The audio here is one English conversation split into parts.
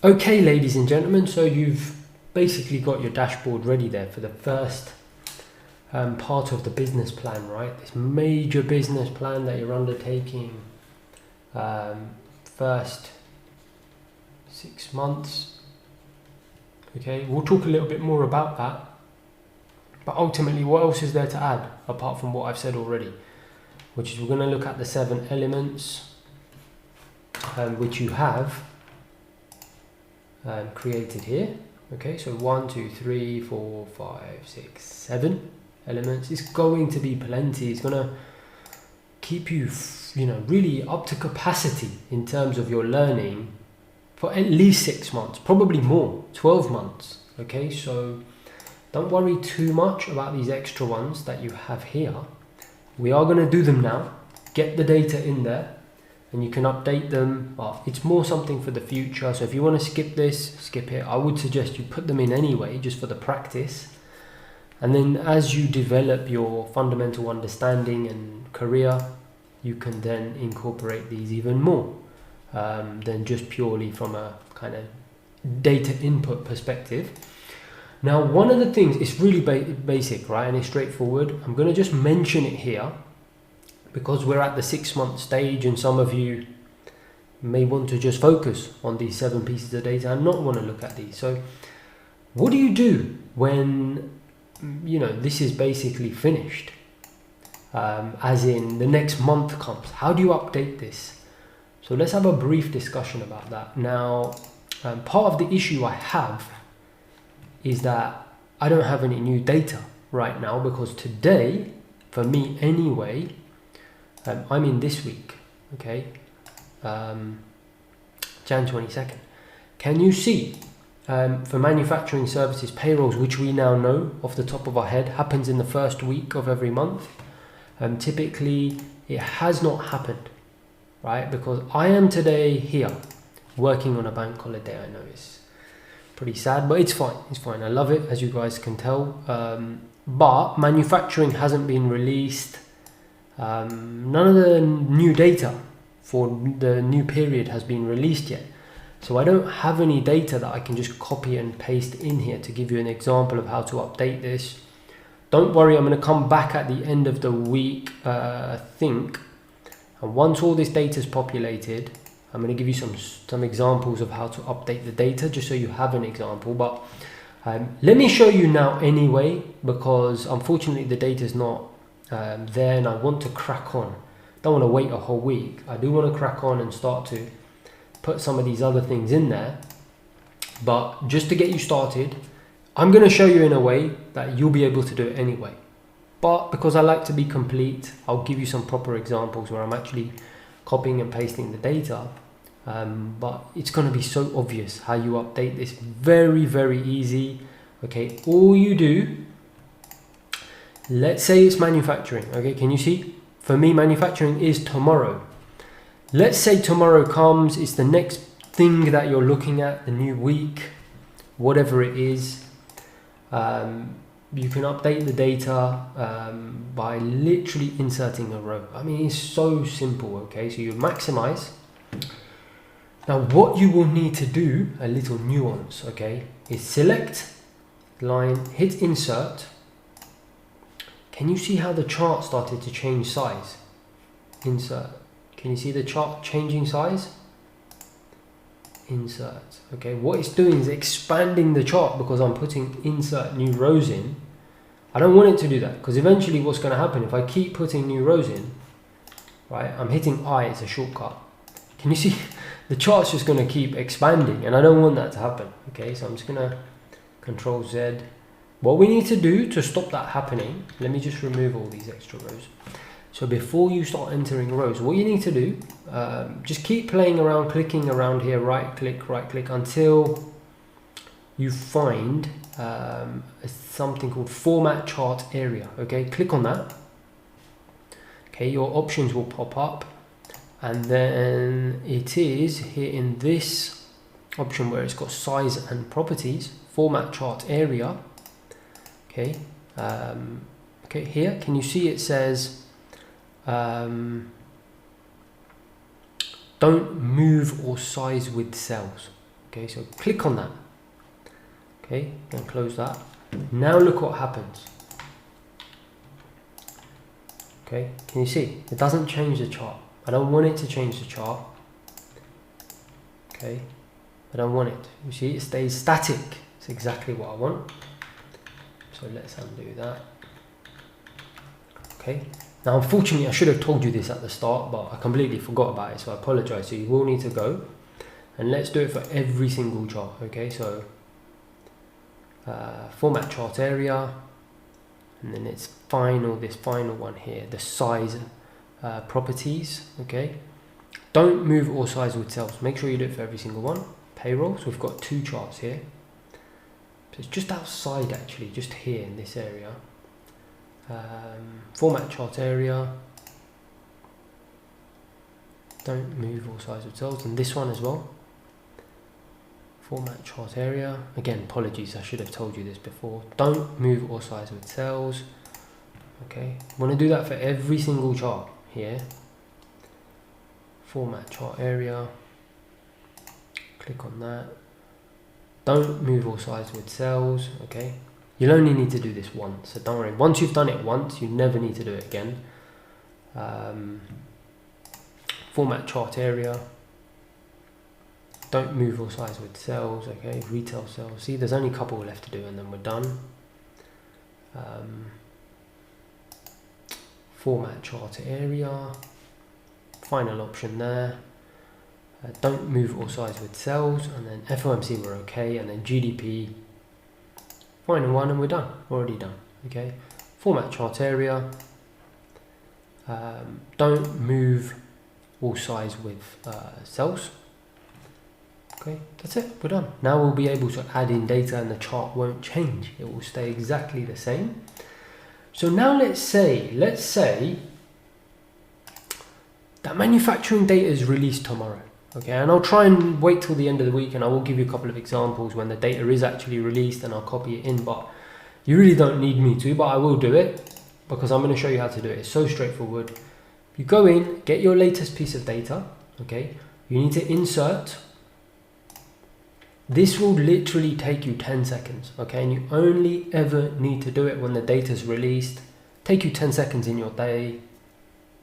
Okay, ladies and gentlemen, so you've basically got your dashboard ready there for the first part of the business plan, right? This major business plan that you're undertaking, first 6 months. Okay, we'll talk a little bit more about that, but ultimately what else is there to add apart from what I've said already, which is we're going to look at the 7 elements which you have created here. Okay, so 1, 2, 3, 4, 5, 6, 7 elements. It's going to be plenty. It's going to keep you, really up to capacity in terms of your learning for at least 6 months, probably more, 12 months. Okay, so don't worry too much about these extra ones that you have here. We are going to do them now. Get the data in there and you can update them. Well, it's more something for the future, so if you want to skip this, skip it. I would suggest you put them in anyway, just for the practice, and then as you develop your fundamental understanding and career, you can then incorporate these even more than just purely from a kind of data input perspective. Now, one of the things, it's really basic, right, and it's straightforward. I'm going to just mention it here because we're at the 6-month stage and some of you may want to just focus on these 7 pieces of data and not want to look at these. So what do you do when, this is basically finished? As in the next month comes, how do you update this? So let's have a brief discussion about that. Now, part of the issue I have is that I don't have any new data right now because today, for me anyway, I'm in this week, okay, Jan 22nd. Can you see for manufacturing services payrolls, which we now know off the top of our head happens in the first week of every month? Typically it has not happened, right? Because I am today here working on a bank holiday. I know it's pretty sad, but it's fine. It's fine. I love it, as you guys can tell. But manufacturing hasn't been released. None of the new data for the new period has been released yet. So I don't have any data that I can just copy and paste in here to give you an example of how to update this. Don't worry, I'm going to come back at the end of the week, I think. And once all this data is populated, I'm going to give you some examples of how to update the data, just so you have an example. But let me show you now anyway, because unfortunately the data is not there and I want to crack on. Don't want to wait a whole week. I do want to crack on and start to put some of these other things in there. But just to get you started, I'm going to show you in a way that you'll be able to do it anyway. But because I like to be complete, I'll give you some proper examples where I'm actually copying and pasting the data. But it's going to be so obvious how you update this. Very, very easy. Okay, all you do, let's say it's manufacturing. Okay, can you see? For me, manufacturing is tomorrow. Let's say tomorrow comes, it's the next thing that you're looking at, the new week, whatever it is. You can update the data by literally inserting a row. I mean, it's so simple, okay? So you maximize. Now, what you will need to do, a little nuance, okay, is select line, hit insert. Can you see how the chart started to change size? Insert. Can you see the chart changing size? Insert. Okay, what it's doing is expanding the chart because I'm putting insert new rows in. I don't want it to do that because eventually what's going to happen if I keep putting new rows in, right? I'm hitting I, it's a shortcut. Can you see the chart's just going to keep expanding and I don't want that to happen. Okay, so I'm just going to Control Z. What we need to do to stop that happening, let me just remove all these extra rows. So before you start entering rows, what you need to do, just keep playing around, clicking around here, right click until you find something called format chart area. Okay, click on that. Okay, your options will pop up and then it is here in this option where it's got size and properties, format chart area. Okay, okay, here, can you see it says don't move or size with cells. Okay, so click on that. Okay, then close that. Now look what happens. Okay, can you see? It doesn't change the chart. I don't want it to change the chart. Okay, I don't want it. You see, it stays static. It's exactly what I want. So let's undo that. Okay, now unfortunately I should have told you this at the start, but I completely forgot about it, so I apologize. So you will need to go, and let's do it for every single chart. Okay, so format chart area, and then it's this final one here, the size properties. Okay, don't move or size with cells. Make sure you do it for every single one. Payroll, so we've got 2 charts here. So it's just outside actually, just here in this area. Format chart area, don't move or size with cells, and this one as well. Format chart area, again apologies, I should have told you this before. Don't move or size with cells. Okay, want to do that for every single chart here. Format chart area, click on that. Don't move or size with cells. Okay, you'll only need to do this once, so don't worry. Once you've done it once, you never need to do it again. Format chart area, don't move or size with cells. Okay, retail cells. See, there's only a couple left to do, and then we're done. Format chart area, final option there. Don't move or size with cells, and then FOMC we're okay, and then GDP, final one, and we're done, already done. Okay, format chart area, don't move or size with cells. Okay, that's it, we're done. Now we'll be able to add in data and the chart won't change, it will stay exactly the same. So now let's say that manufacturing data is released tomorrow. Okay, and I'll try and wait till the end of the week, and I will give you a couple of examples when the data is actually released, and I'll copy it in, but you really don't need me to, but I will do it because I'm going to show you how to do it. It's so straightforward. You go in, get your latest piece of data. Okay, you need to insert. This will literally take you 10 seconds. Okay, and you only ever need to do it when the data is released. Take you 10 seconds in your day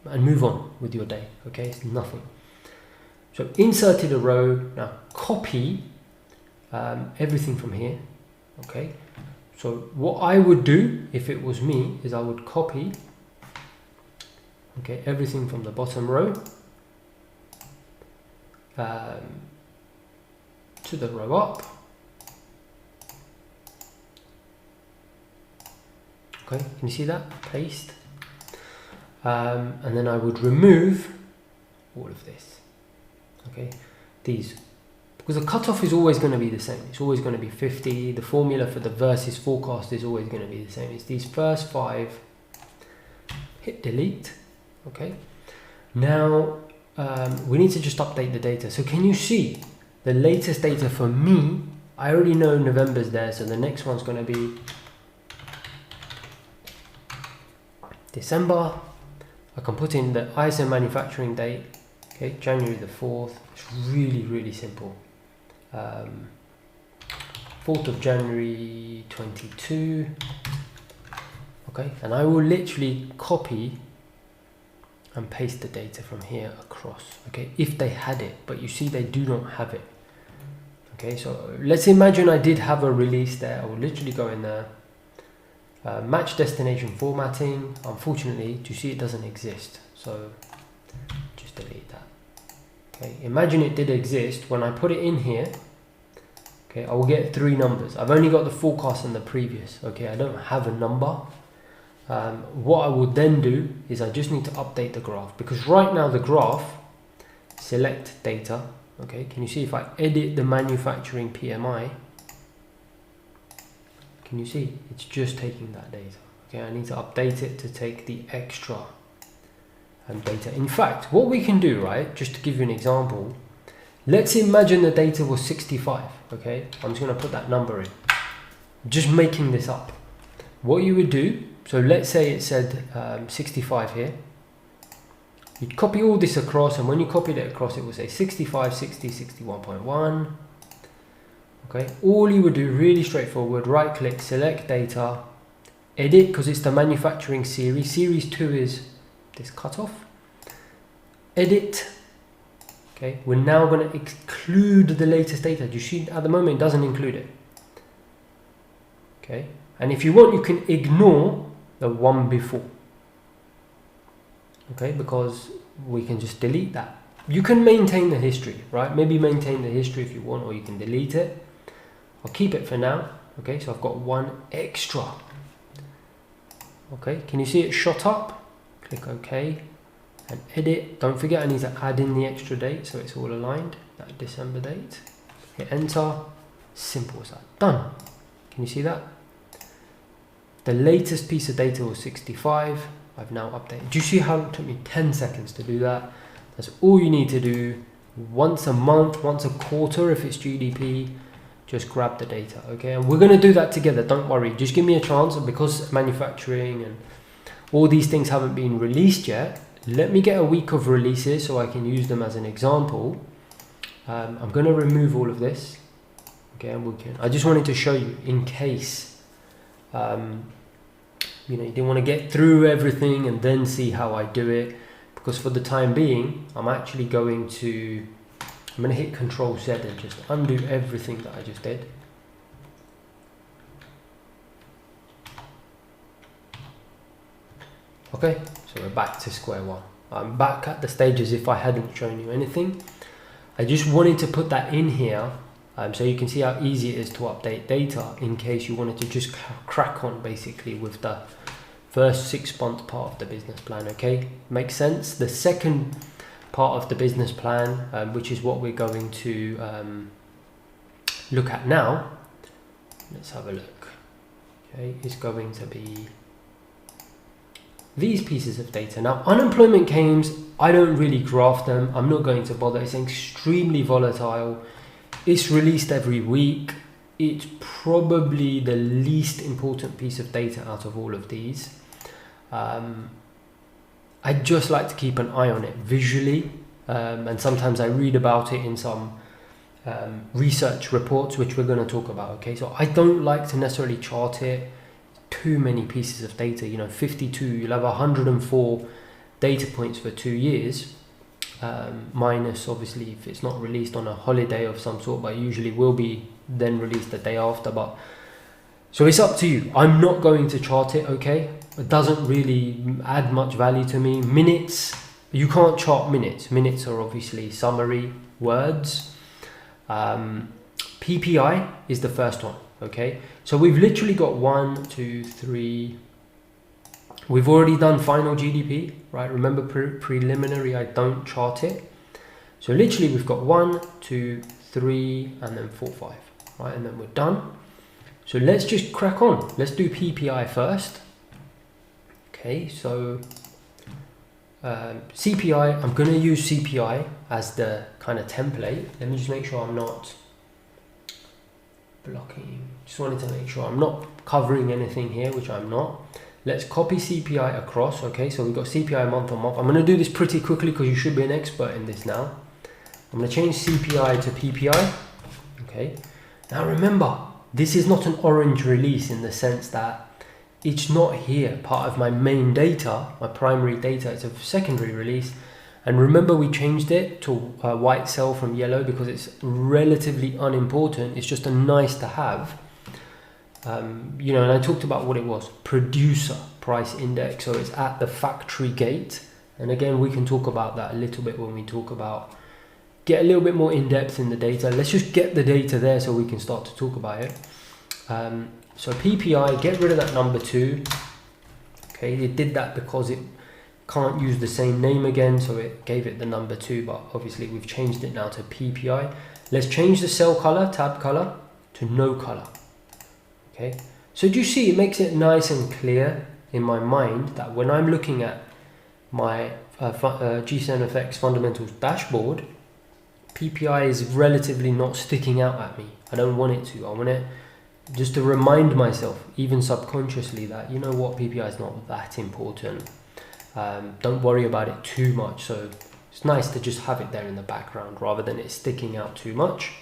and move on with your day. Okay, it's nothing. So inserted a row. Now copy everything from here. Okay, so what I would do if it was me is I would copy everything from the bottom row to the row up. Okay, can you see that? Paste. And then I would remove all of this. Okay, these, because the cutoff is always going to be the same. It's always going to be 50. The formula for the versus forecast is always going to be the same. It's these first 5. Hit delete. Okay, now we need to just update the data. So can you see the latest data for me? I already know November's there, so the next one's going to be December. I can put in the ISO manufacturing date. Okay, January the 4th. It's really, really simple. 4th of January 22. Okay, and I will literally copy and paste the data from here across. Okay, if they had it, but you see they do not have it. Okay, so let's imagine I did have a release there. I will literally go in there, match destination formatting. Unfortunately, you see it doesn't exist, so just delete that. Okay, imagine it did exist. When I put it in here, okay, I will get 3 numbers. I've only got the forecast and the previous. Okay, I don't have a number. What I would then do is I just need to update the graph, because right now the graph, select data. Okay, can you see if I edit the manufacturing PMI, can you see it's just taking that data? Okay, I need to update it to take the extra data. In fact, what we can do, right, just to give you an example, let's imagine the data was 65. Okay, I'm just going to put that number in, just making this up. What you would do, so let's say it said 65 here. You'd copy all this across, and when you copied it across, it would say 65, 60, 61.1, Okay, all you would do, really straightforward, right click, select data, edit, because it's the manufacturing series. Series 2 is this cutoff. Edit. Okay, we're now going to exclude the latest data. Do you see at the moment it doesn't include it? Okay, and if you want, you can ignore the one before. Okay, because we can just delete that. You can maintain the history, right? Maybe maintain the history if you want, or you can delete it. I'll keep it for now. Okay, so I've got one extra. Okay, can you see it shot up? Click OK and edit. Don't forget, I need to add in the extra date so it's all aligned, that December date. Hit enter. Simple as that. Done. Can you see that? The latest piece of data was 65. I've now updated. Do you see how it took me 10 seconds to do that? That's all you need to do. Once a month, once a quarter if it's GDP, just grab the data, okay? And we're going to do that together, don't worry. Just give me a chance, because manufacturing and all these things haven't been released yet. Let me get a week of releases so I can use them as an example. I'm going to remove all of this, okay? And I just wanted to show you in case you didn't want to get through everything and then see how I do it, because for the time being I'm actually going to hit Control Z and just undo everything that I just did. Okay, so we're back to square one. I'm back at the stage as if I hadn't shown you anything. I just wanted to put that in here so you can see how easy it is to update data in case you wanted to just crack on basically with the first 6 month part of the business plan, okay? Makes sense? The second part of the business plan, which is what we're going to look at now, let's have a look, okay, is going to be these pieces of data. Now, unemployment claims, I don't really graph them. I'm not going to bother. It's extremely volatile. It's released every week. It's probably the least important piece of data out of all of these. I just like to keep an eye on it visually, and sometimes I read about it in some research reports, which we're going to talk about, okay? So I don't like to necessarily chart it. Too many pieces of data, 52, you'll have 104 data points for 2 years, minus obviously if it's not released on a holiday of some sort, but usually will be then released the day after. But so it's up to you. I'm not going to chart it, okay? It doesn't really add much value to me. Minutes, you can't chart minutes. Minutes are obviously summary words. PPI is the first one, okay? So we've literally got 1, 2, 3. We've already done final GDP, right? Remember preliminary, I don't chart it. So literally we've got 1, 2, 3, and then 4, 5, right? And then we're done. So let's just crack on. Let's do PPI first. Okay, so CPI, I'm going to use CPI as the kind of template. Let me just make sure I'm not blocking. Just wanted to make sure I'm not covering anything here, which I'm not. Let's copy CPI across. Okay, so we've got CPI month on month. I'm going to do this pretty quickly because you should be an expert in this now. I'm going to change CPI to PPI. Okay, now remember, this is not an orange release in the sense that it's not here, part of my main data, my primary data. It's a secondary release. And remember, we changed it to white cell from yellow because it's relatively unimportant. It's just a nice to have. And I talked about what it was, producer price index. So it's at the factory gate. And again, we can talk about that a little bit when we talk about, get a little bit more in depth in the data. Let's just get the data there so we can start to talk about it. So PPI, get rid of that number 2. Okay, it did that because it can't use the same name again, so it gave it the number 2, but obviously we've changed it now to PPI. Let's change the cell color, tab color, to no color. Okay, so do you see it makes it nice and clear in my mind that when I'm looking at my GCNFX fundamentals dashboard, PPI is relatively not sticking out at me. I don't want it to. I want it just to remind myself, even subconsciously, that you know what, PPI is not that important. Don't worry about it too much. So it's nice to just have it there in the background rather than it sticking out too much.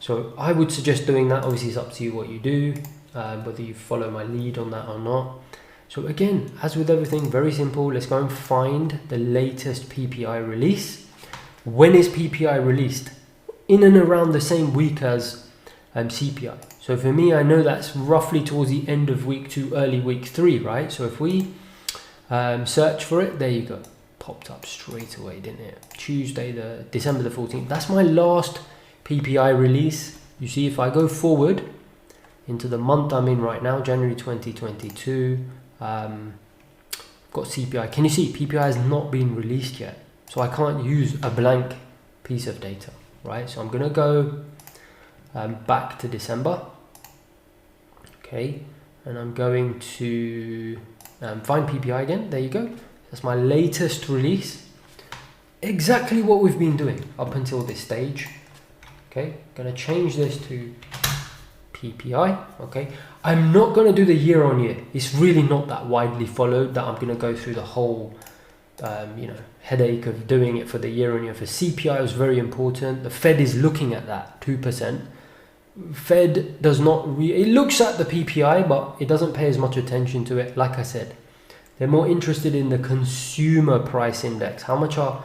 So I would suggest doing that. Obviously it's up to you what you do, whether you follow my lead on that or not. So again, as with everything, very simple. Let's go and find the latest PPI release. When is PPI released? In and around the same week as CPI. So for me, I know that's roughly towards the end of week 2, early week 3, right? So if we search for it, there you go. Popped up straight away, didn't it? Tuesday, December the 14th. That's my last PPI release. You see, if I go forward into the month I'm in right now, January 2022, got CPI. Can you see PPI has not been released yet? So I can't use a blank piece of data, right? So I'm going to go back to December. Okay, and I'm going to find PPI again. There you go. That's my latest release. Exactly what we've been doing up until this stage. Okay, going to change this to PPI. Okay, I'm not going to do the year on year. It's really not that widely followed that I'm going to go through the whole headache of doing it for the year on year. For CPI, it was very important. The Fed is looking at that 2%. Fed does not it looks at the PPI, but it doesn't pay as much attention to it. Like I said, they're more interested in the consumer price index. How much are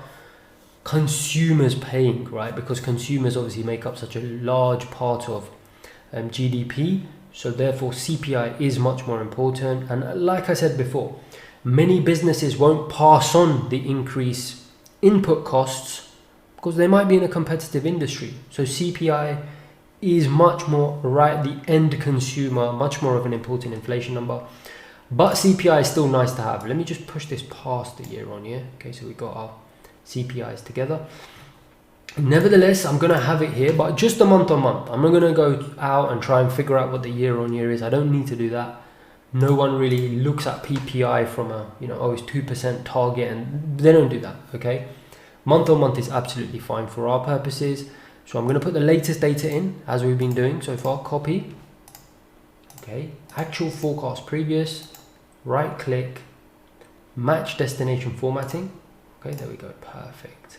consumers paying, right? Because consumers obviously make up such a large part of GDP. So therefore CPI is much more important. And like I said before, many businesses won't pass on the increase input costs because they might be in a competitive industry. So CPI is much more right, the end consumer, much more of an important inflation number. But CPI is still nice to have. Let me just push this past the year on year. Okay, so we got our CPIs together. Nevertheless, I'm going to have it here, but just a month on month. I'm not going to go out and try and figure out what the year on year is. I don't need to do that. No one really looks at PPI from a, it's 2% target, and they don't do that, okay? Month on month is absolutely fine for our purposes. So I'm going to put the latest data in, as we've been doing so far. Copy. Okay, actual forecast previous. Right click. Match destination formatting. Okay, there we go. Perfect.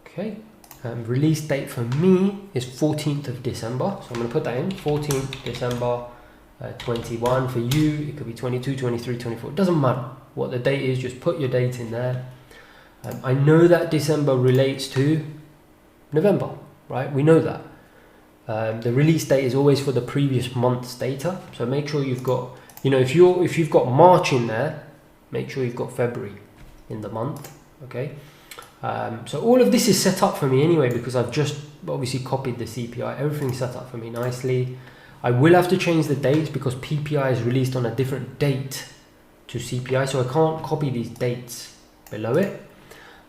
Okay, release date for me is 14th of December. So I'm going to put that in. 14th December 21. For you, it could be 22, 23, 24. It doesn't matter what the date is. Just put your date in there. I know that December relates to November, right? We know that. The release date is always for the previous month's data. So make sure you've got, if you've got March in there, make sure you've got February in the month, okay? So all of this is set up for me anyway, because I've just obviously copied the CPI. Everything's set up for me nicely. I will have to change the dates because PPI is released on a different date to CPI, so I can't copy these dates below it.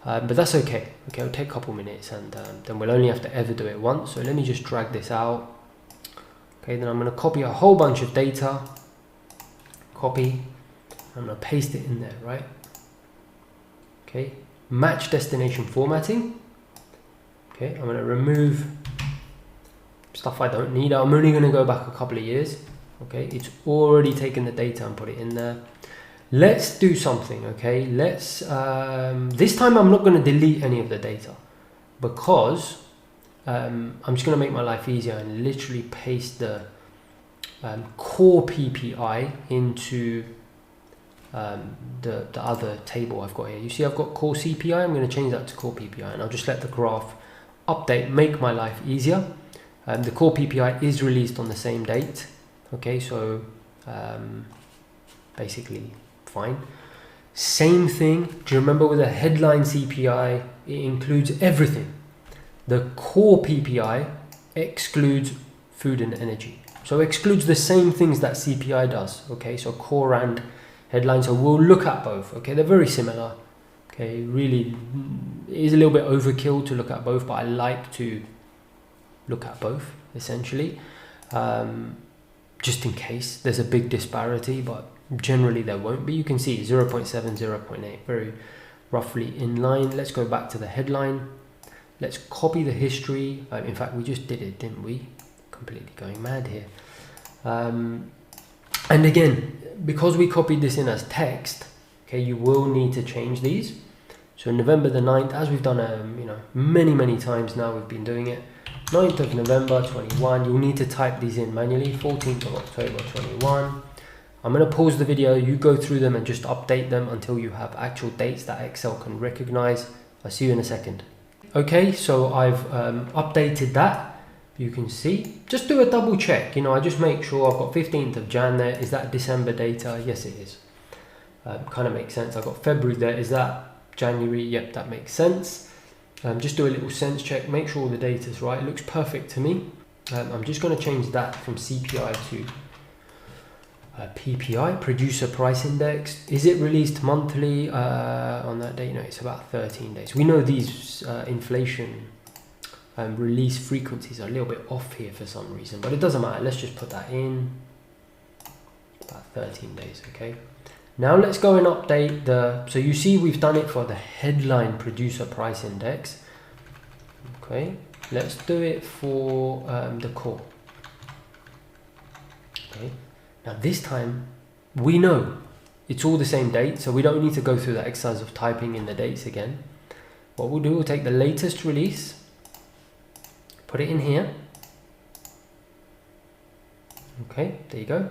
But that's okay. Okay, it'll take a couple minutes, and then we'll only have to ever do it once. So let me just drag this out. Okay, then I'm going to copy a whole bunch of data. Copy. I'm going to paste it in there, right? Okay, match destination formatting. Okay, I'm going to remove stuff I don't need. I'm only going to go back a couple of years. Okay, it's already taken the data and put it in there. Let's do something, okay? Let's, this time I'm not going to delete any of the data because I'm just going to make my life easier and literally paste the core PPI into the other table I've got here. You see I've got core CPI, I'm going to change that to core PPI, and I'll just let the graph update, make my life easier. The core PPI is released on the same date, okay? So basically fine. Same thing, do you remember with a headline CPI, it includes everything. The core PPI excludes food and energy. So excludes the same things that CPI does, okay? So core and headline, so we'll look at both, okay? They're very similar, okay? Really, it is a little bit overkill to look at both, but I like to look at both, essentially. Just in case there's a big disparity, but generally there won't be. You can see 0.7, 0.8, very roughly in line. Let's go back to the headline. Let's copy the history. In fact, we just did it, didn't we? Completely going mad here. And again, because we copied this in as text, okay, you will need to change these. So November the 9th, as we've done, many times now, we've been doing it. 9th of November 21. You'll need to type these in manually. 14th of October 21. I'm going to pause the video, you go through them and just update them until you have actual dates that Excel can recognize. I'll see you in a second. Okay, so I've updated that. You can see, just do a double check, you know, I just make sure I've got 15th of Jan there. Is that December data? Yes, it is. Kind of makes sense. I've got February there. Is that January? Yep, that makes sense. Just do a little sense check, make sure all the data's right. It looks perfect to me. I'm just going to change that from CPI to PPI, Producer Price Index. Is it released monthly on that date? No, it's about 13 days. We know these inflation release frequencies are a little bit off here for some reason, but it doesn't matter. Let's just put that in. About 13 days, okay? Now let's go and update the, so you see we've done it for the headline Producer Price Index. Okay, let's do it for the core. Okay. Now this time, we know it's all the same date, so we don't need to go through the exercise of typing in the dates again. What we'll do, we'll take the latest release, put it in here. Okay, there you go.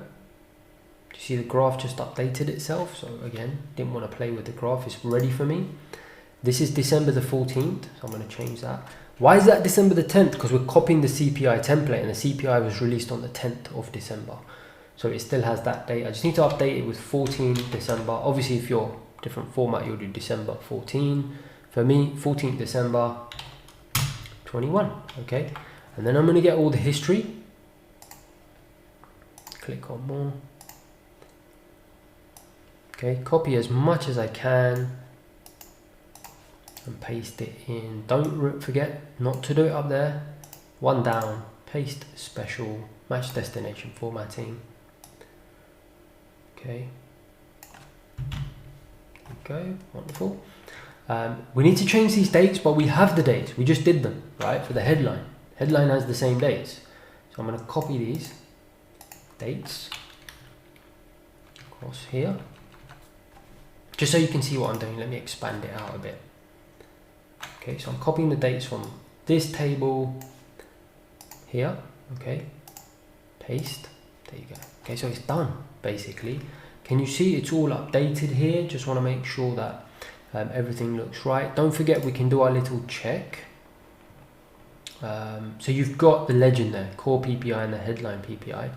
Do you see the graph just updated itself? So again, didn't want to play with the graph, it's ready for me. This is December the 14th, so I'm going to change that. Why is that December the 10th? Because we're copying the CPI template, and the CPI was released on the 10th of December. So it still has that date. I just need to update it with 14 December. Obviously, if you're different format, you'll do December 14. For me, 14th December 21. Okay. And then I'm going to get all the history. Click on more. Okay. Copy as much as I can and paste it in. Don't forget not to do it up there. One down. Paste special. Match destination formatting. Okay, okay, wonderful. We need to change these dates, but we have the dates. We just did them, right, for the headline. Headline has the same dates. So I'm going to copy these dates across here. Just so you can see what I'm doing, let me expand it out a bit. Okay, so I'm copying the dates from this table here. Okay, paste. There you go. Okay, so it's done, basically. Can you see it's all updated here? Just want to make sure that everything looks right. Don't forget we can do our little check. So you've got the legend there, core PPI and the headline PPI.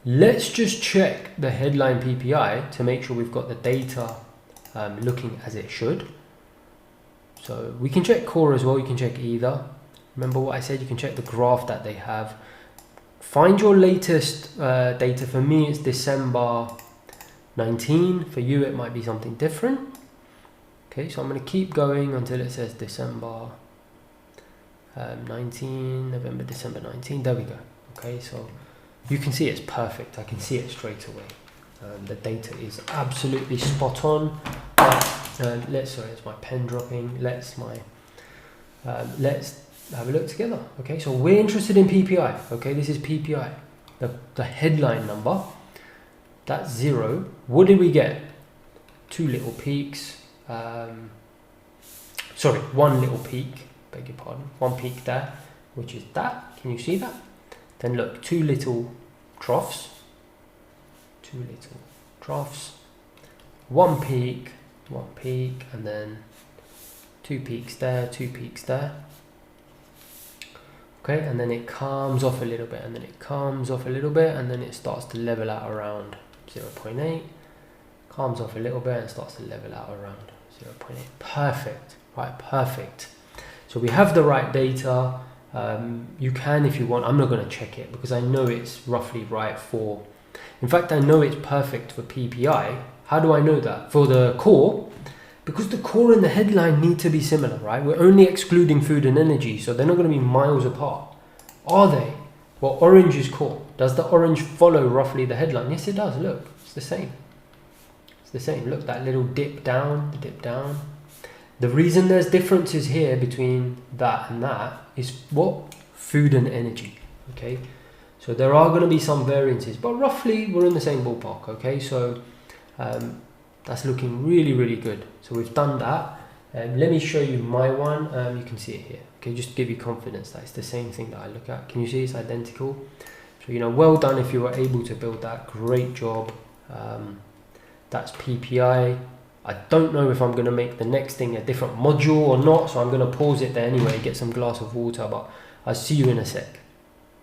Let's just check the headline PPI to make sure we've got the data looking as it should. So we can check core as well, you can check either. Remember what I said, you can check the graph that they have. Find your latest data. For me, it's December 19. For you, it might be something different. Okay, so I'm going to keep going until it says December 19, November, December 19. There we go. Okay, so you can see it's perfect. I can see it straight away. The data is absolutely spot on. Sorry, it's my pen dropping. Let's have a look together. Okay, so we're interested in PPI. Okay, this is PPI, the headline number. That's 0. What did we get? 2 little peaks. Sorry, 1 little peak. Beg your pardon. 1 peak there, which is that. Can you see that? Then look, 2 little troughs. 2 little troughs. 1 peak, and then 2 peaks there, 2 peaks there. Okay, and then it comes off a little bit, and then it comes off a little bit, and then it starts to level out around 0.8. Comes off a little bit and starts to level out around 0.8. Perfect, right? Perfect. So we have the right data. You can, if you want, I'm not going to check it because I know it's roughly right for, in fact, I know it's perfect for PPI. How do I know that? For the core, because the core and the headline need to be similar, right? We're only excluding food and energy, so they're not going to be miles apart. Are they? Well, orange is core. Does the orange follow roughly the headline? Yes, it does. Look, it's the same. It's the same. Look, that little dip down, the dip down. The reason there's differences here between that and that is what? Food and energy, okay? So there are going to be some variances, but roughly we're in the same ballpark, okay? So that's looking really, really good. So we've done that. Let me show you my one. You can see it here. Okay, just to give you confidence that it's the same thing that I look at. Can you see it's identical? So, you know, well done if you were able to build that. Great job. That's PPI. I don't know if I'm going to make the next thing a different module or not, so I'm going to pause it there anyway, get some glass of water, but I'll see you in a sec.